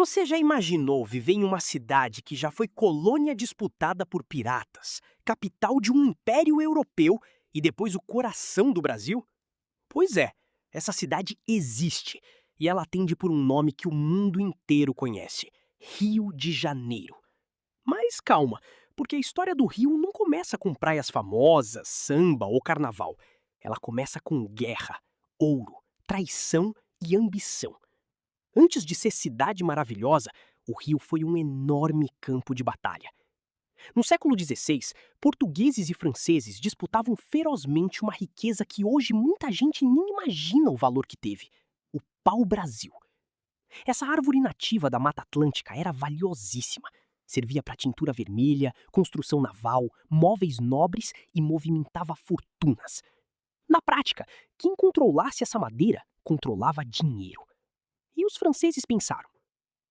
Você já imaginou viver em uma cidade que já foi colônia disputada por piratas, capital de um império europeu e depois o coração do Brasil? Pois é, essa cidade existe e ela atende por um nome que o mundo inteiro conhece: Rio de Janeiro. Mas calma, porque a história do Rio não começa com praias famosas, samba ou carnaval. Ela começa com guerra, ouro, traição e ambição. Antes de ser cidade maravilhosa, o Rio foi um enorme campo de batalha. No século XVI, portugueses e franceses disputavam ferozmente uma riqueza que hoje muita gente nem imagina o valor que teve: o pau-brasil. Essa árvore nativa da Mata Atlântica era valiosíssima. Servia para tintura vermelha, construção naval, móveis nobres e movimentava fortunas. Na prática, quem controlasse essa madeira controlava dinheiro. E os franceses pensaram: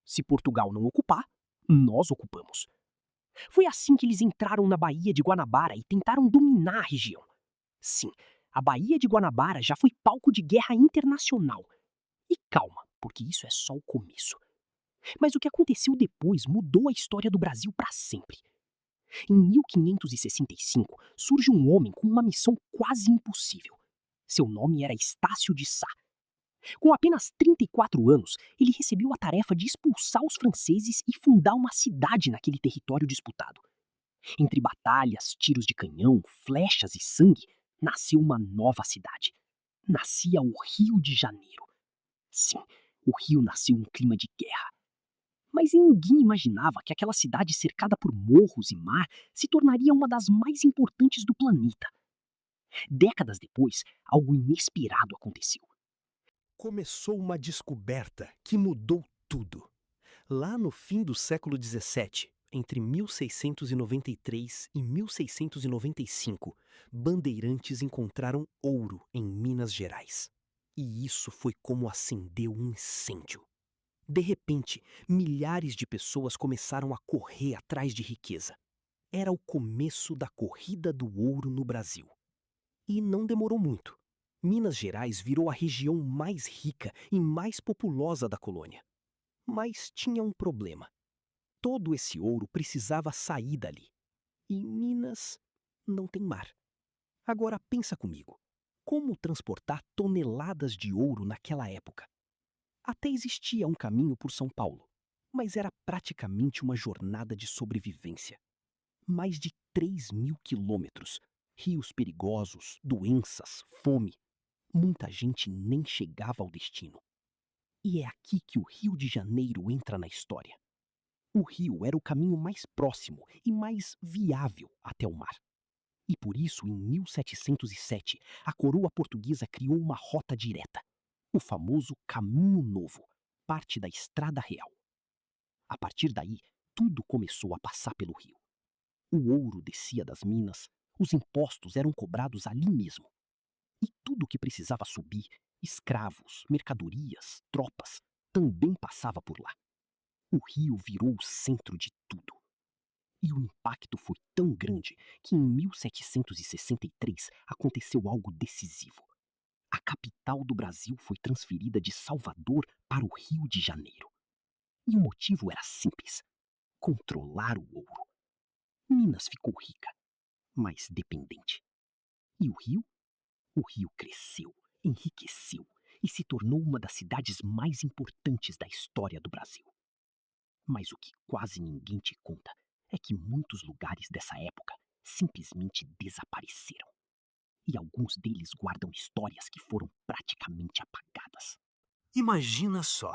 se Portugal não ocupar, nós ocupamos. Foi assim que eles entraram na Baía de Guanabara e tentaram dominar a região. Sim, a Baía de Guanabara já foi palco de guerra internacional. E calma, porque isso é só o começo. Mas o que aconteceu depois mudou a história do Brasil para sempre. Em 1565, surge um homem com uma missão quase impossível. Seu nome era Estácio de Sá. Com apenas 34 anos, ele recebeu a tarefa de expulsar os franceses e fundar uma cidade naquele território disputado. Entre batalhas, tiros de canhão, flechas e sangue, nasceu uma nova cidade. Nascia o Rio de Janeiro. Sim, o Rio nasceu em clima de guerra. Mas ninguém imaginava que aquela cidade cercada por morros e mar se tornaria uma das mais importantes do planeta. Décadas depois, algo inesperado aconteceu. Começou uma descoberta que mudou tudo. Lá no fim do século XVII, entre 1693 e 1695, bandeirantes encontraram ouro em Minas Gerais. E isso foi como acender um incêndio. De repente, milhares de pessoas começaram a correr atrás de riqueza. Era o começo da corrida do ouro no Brasil. E não demorou muito. Minas Gerais virou a região mais rica e mais populosa da colônia. Mas tinha um problema. Todo esse ouro precisava sair dali. E Minas não tem mar. Agora pensa comigo. Como transportar toneladas de ouro naquela época? Até existia um caminho por São Paulo, mas era praticamente uma jornada de sobrevivência. Mais de 3.000 quilômetros, rios perigosos, doenças, fome. Muita gente nem chegava ao destino. E é aqui que o Rio de Janeiro entra na história. O rio era o caminho mais próximo e mais viável até o mar. E por isso, em 1707, a coroa portuguesa criou uma rota direta, o famoso Caminho Novo, parte da Estrada Real. A partir daí, tudo começou a passar pelo rio. O ouro descia das minas, os impostos eram cobrados ali mesmo. E tudo que precisava subir, escravos, mercadorias, tropas, também passava por lá. O rio virou o centro de tudo. E o impacto foi tão grande que em 1763 aconteceu algo decisivo. A capital do Brasil foi transferida de Salvador para o Rio de Janeiro. E o motivo era simples: controlar o ouro. Minas ficou rica, mas dependente. E o Rio? O Rio cresceu, enriqueceu e se tornou uma das cidades mais importantes da história do Brasil. Mas o que quase ninguém te conta é que muitos lugares dessa época simplesmente desapareceram. E alguns deles guardam histórias que foram praticamente apagadas. Imagina só,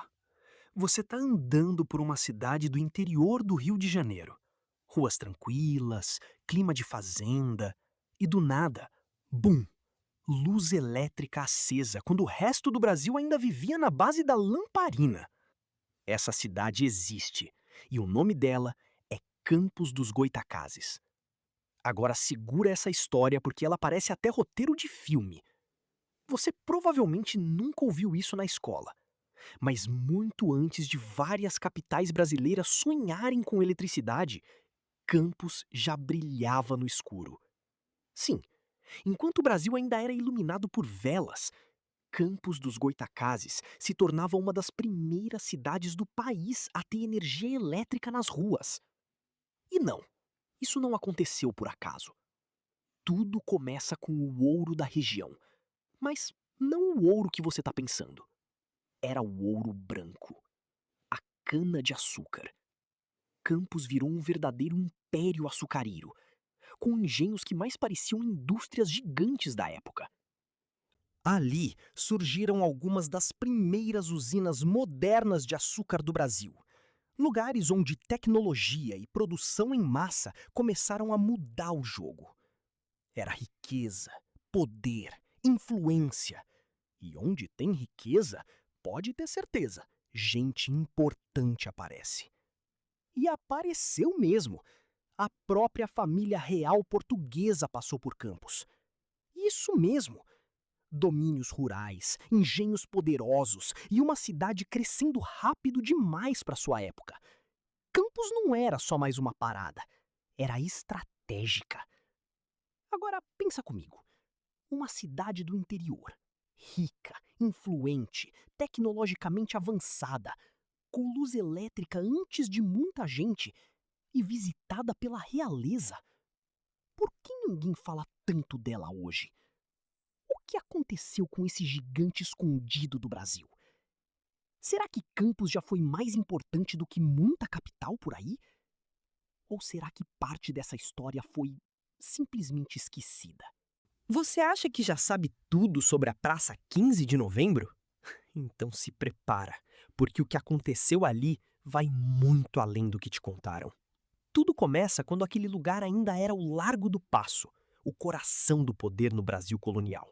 você tá andando por uma cidade do interior do Rio de Janeiro. Ruas tranquilas, clima de fazenda, e do nada, bum! Luz elétrica acesa, quando o resto do Brasil ainda vivia na base da lamparina. Essa cidade existe, e o nome dela é Campos dos Goytacazes. Agora segura essa história porque ela parece até roteiro de filme. Você provavelmente nunca ouviu isso na escola. Mas muito antes de várias capitais brasileiras sonharem com eletricidade, Campos já brilhava no escuro. Sim, enquanto o Brasil ainda era iluminado por velas, Campos dos Goytacazes se tornava uma das primeiras cidades do país a ter energia elétrica nas ruas. E não, isso não aconteceu por acaso. Tudo começa com o ouro da região, mas não o ouro que você está pensando. Era o ouro branco, a cana-de-açúcar. Campos virou um verdadeiro império açucareiro, com engenhos que mais pareciam indústrias gigantes da época. Ali surgiram algumas das primeiras usinas modernas de açúcar do Brasil. Lugares onde tecnologia e produção em massa começaram a mudar o jogo. Era riqueza, poder, influência. E onde tem riqueza, pode ter certeza, gente importante aparece. E apareceu mesmo. A própria família real portuguesa passou por Campos. Isso mesmo. Domínios rurais, engenhos poderosos e uma cidade crescendo rápido demais para sua época. Campos não era só mais uma parada, era estratégica. Agora pensa comigo. Uma cidade do interior, rica, influente, tecnologicamente avançada, com luz elétrica antes de muita gente e visitada pela realeza. Por que ninguém fala tanto dela hoje? O que aconteceu com esse gigante escondido do Brasil? Será que Campos já foi mais importante do que muita capital por aí? Ou será que parte dessa história foi simplesmente esquecida? Você acha que já sabe tudo sobre a Praça 15 de Novembro? Então se prepara, porque o que aconteceu ali vai muito além do que te contaram. Tudo começa quando aquele lugar ainda era o Largo do Paço, o coração do poder no Brasil colonial.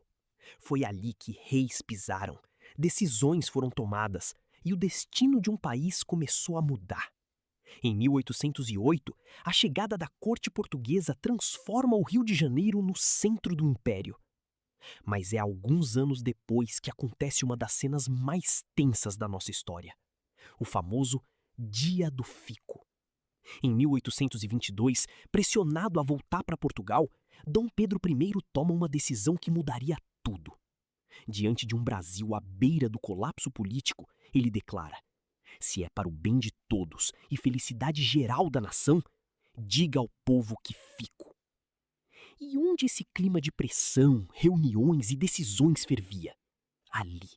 Foi ali que reis pisaram, decisões foram tomadas e o destino de um país começou a mudar. Em 1808, a chegada da corte portuguesa transforma o Rio de Janeiro no centro do império. Mas é alguns anos depois que acontece uma das cenas mais tensas da nossa história. O famoso Dia do Fico. Em 1822, pressionado a voltar para Portugal, Dom Pedro I toma uma decisão que mudaria tudo. Diante de um Brasil à beira do colapso político, ele declara: se é para o bem de todos e felicidade geral da nação, diga ao povo que fico. E onde esse clima de pressão, reuniões e decisões fervia? Ali,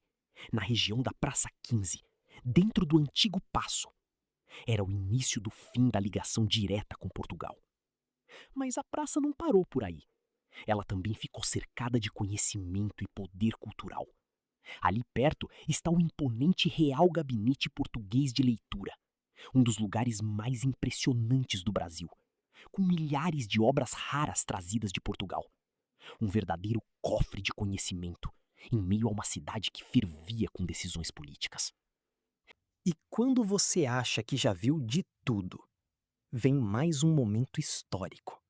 na região da Praça 15, dentro do antigo Paço. Era o início do fim da ligação direta com Portugal. Mas a praça não parou por aí. Ela também ficou cercada de conhecimento e poder cultural. Ali perto está o imponente Real Gabinete Português de Leitura, um dos lugares mais impressionantes do Brasil, com milhares de obras raras trazidas de Portugal. Um verdadeiro cofre de conhecimento, em meio a uma cidade que fervia com decisões políticas. E quando você acha que já viu de tudo, vem mais um momento histórico.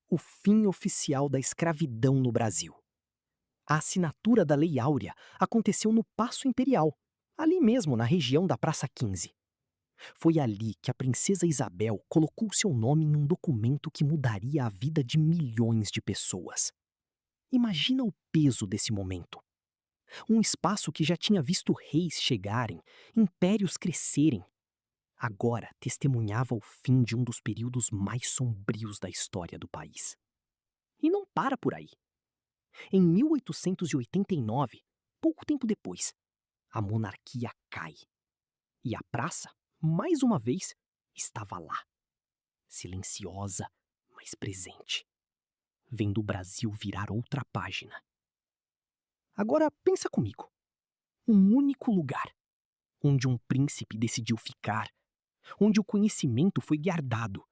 O fim oficial da escravidão no Brasil. A assinatura da Lei Áurea aconteceu no Paço Imperial, ali mesmo na região da Praça 15. Foi ali que a princesa Isabel colocou seu nome em um documento que mudaria a vida de milhões de pessoas. Imagina o peso desse momento. Um espaço que já tinha visto reis chegarem, impérios crescerem. Agora testemunhava o fim de um dos períodos mais sombrios da história do país. E não para por aí. Em 1889, pouco tempo depois, a monarquia cai. E a praça, mais uma vez, estava lá. Silenciosa, mas presente. Vendo o Brasil virar outra página. Agora pensa comigo. Um único lugar, onde um príncipe decidiu ficar, onde o conhecimento foi guardado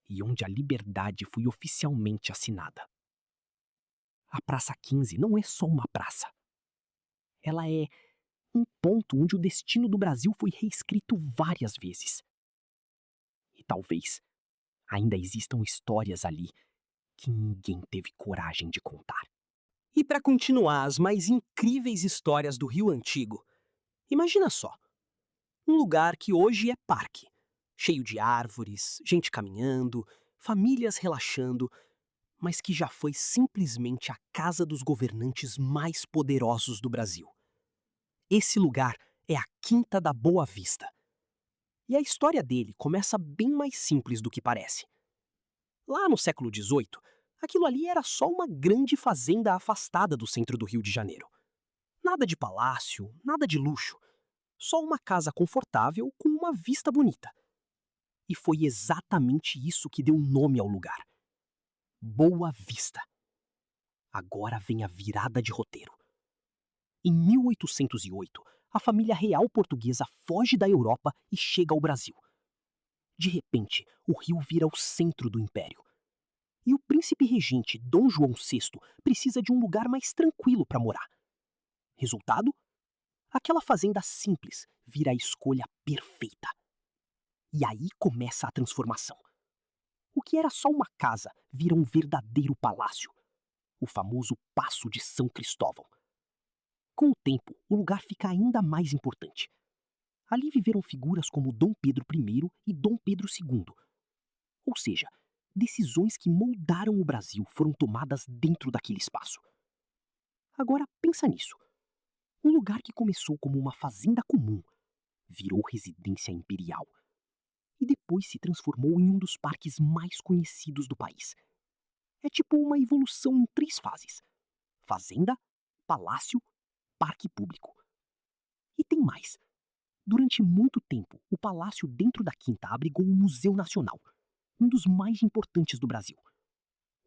e onde a liberdade foi oficialmente assinada. A Praça 15 não é só uma praça. Ela é um ponto onde o destino do Brasil foi reescrito várias vezes. E talvez ainda existam histórias ali que ninguém teve coragem de contar. E para continuar as mais incríveis histórias do Rio Antigo, imagina só, um lugar que hoje é parque, cheio de árvores, gente caminhando, famílias relaxando, mas que já foi simplesmente a casa dos governantes mais poderosos do Brasil. Esse lugar é a Quinta da Boa Vista. E a história dele começa bem mais simples do que parece. Lá no século XVIII, aquilo ali era só uma grande fazenda afastada do centro do Rio de Janeiro. Nada de palácio, nada de luxo. Só uma casa confortável com uma vista bonita. E foi exatamente isso que deu nome ao lugar. Boa Vista. Agora vem a virada de roteiro. Em 1808, a família real portuguesa foge da Europa e chega ao Brasil. De repente, o Rio vira o centro do império. E o príncipe regente Dom João VI precisa de um lugar mais tranquilo para morar. Resultado? Aquela fazenda simples vira a escolha perfeita. E aí começa a transformação. O que era só uma casa vira um verdadeiro palácio. O famoso Paço de São Cristóvão. Com o tempo, o lugar fica ainda mais importante. Ali viveram figuras como Dom Pedro I e Dom Pedro II. Ou seja, decisões que moldaram o Brasil foram tomadas dentro daquele espaço. Agora pensa nisso. Um lugar que começou como uma fazenda comum virou residência imperial e depois se transformou em um dos parques mais conhecidos do país. É tipo uma evolução em 3 fases: fazenda, palácio, parque público. E tem mais. Durante muito tempo, o palácio dentro da Quinta abrigou o Museu Nacional, um dos mais importantes do Brasil.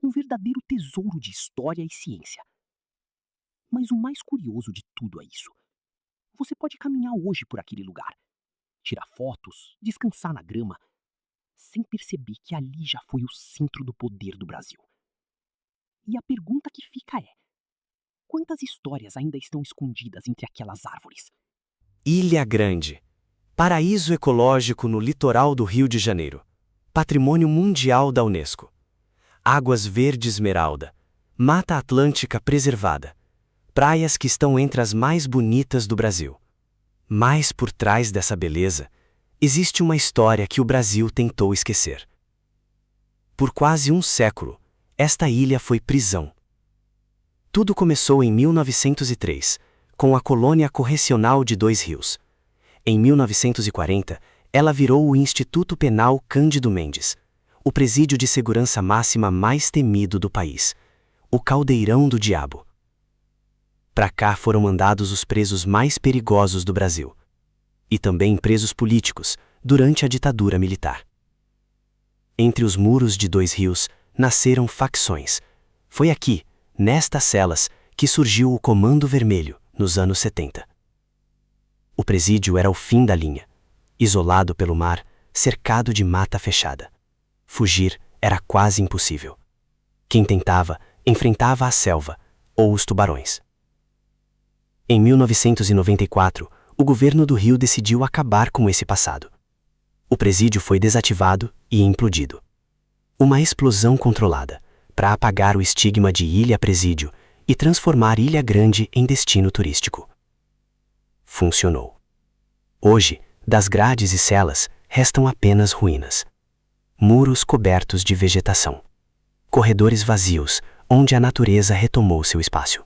Um verdadeiro tesouro de história e ciência. Mas o mais curioso de tudo é isso. Você pode caminhar hoje por aquele lugar, tirar fotos, descansar na grama, sem perceber que ali já foi o centro do poder do Brasil. E a pergunta que fica é: quantas histórias ainda estão escondidas entre aquelas árvores? Ilha Grande. Paraíso ecológico no litoral do Rio de Janeiro. Patrimônio mundial da Unesco. Águas verde esmeralda. Mata Atlântica preservada. Praias que estão entre as mais bonitas do Brasil. Mas por trás dessa beleza, existe uma história que o Brasil tentou esquecer. Por quase um século, esta ilha foi prisão. Tudo começou em 1903, com a colônia correcional de Dois Rios. Em 1940, ela virou o Instituto Penal Cândido Mendes, o presídio de segurança máxima mais temido do país, o Caldeirão do Diabo. Para cá foram mandados os presos mais perigosos do Brasil. E também presos políticos, durante a ditadura militar. Entre os muros de Dois Rios, nasceram facções. Foi aqui, nestas celas, que surgiu o Comando Vermelho, nos anos 70. O presídio era o fim da linha, isolado pelo mar, cercado de mata fechada. Fugir era quase impossível. Quem tentava, enfrentava a selva ou os tubarões. Em 1994, o governo do Rio decidiu acabar com esse passado. O presídio foi desativado e implodido. Uma explosão controlada, para apagar o estigma de ilha-presídio e transformar Ilha Grande em destino turístico. Funcionou. Hoje, das grades e celas, restam apenas ruínas. Muros cobertos de vegetação. Corredores vazios, onde a natureza retomou seu espaço.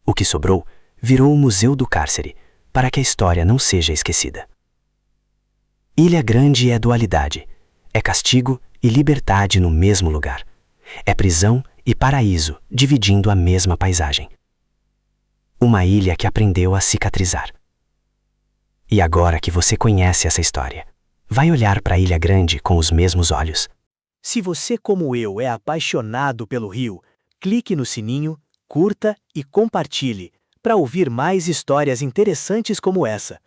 O que sobrou virou o Museu do Cárcere, para que a história não seja esquecida. Ilha Grande é dualidade. É castigo e liberdade no mesmo lugar. É prisão e paraíso dividindo a mesma paisagem. Uma ilha que aprendeu a cicatrizar. E agora que você conhece essa história, vai olhar para a Ilha Grande com os mesmos olhos? Se você, como eu, é apaixonado pelo Rio, clique no sininho, curta e compartilhe para ouvir mais histórias interessantes como essa.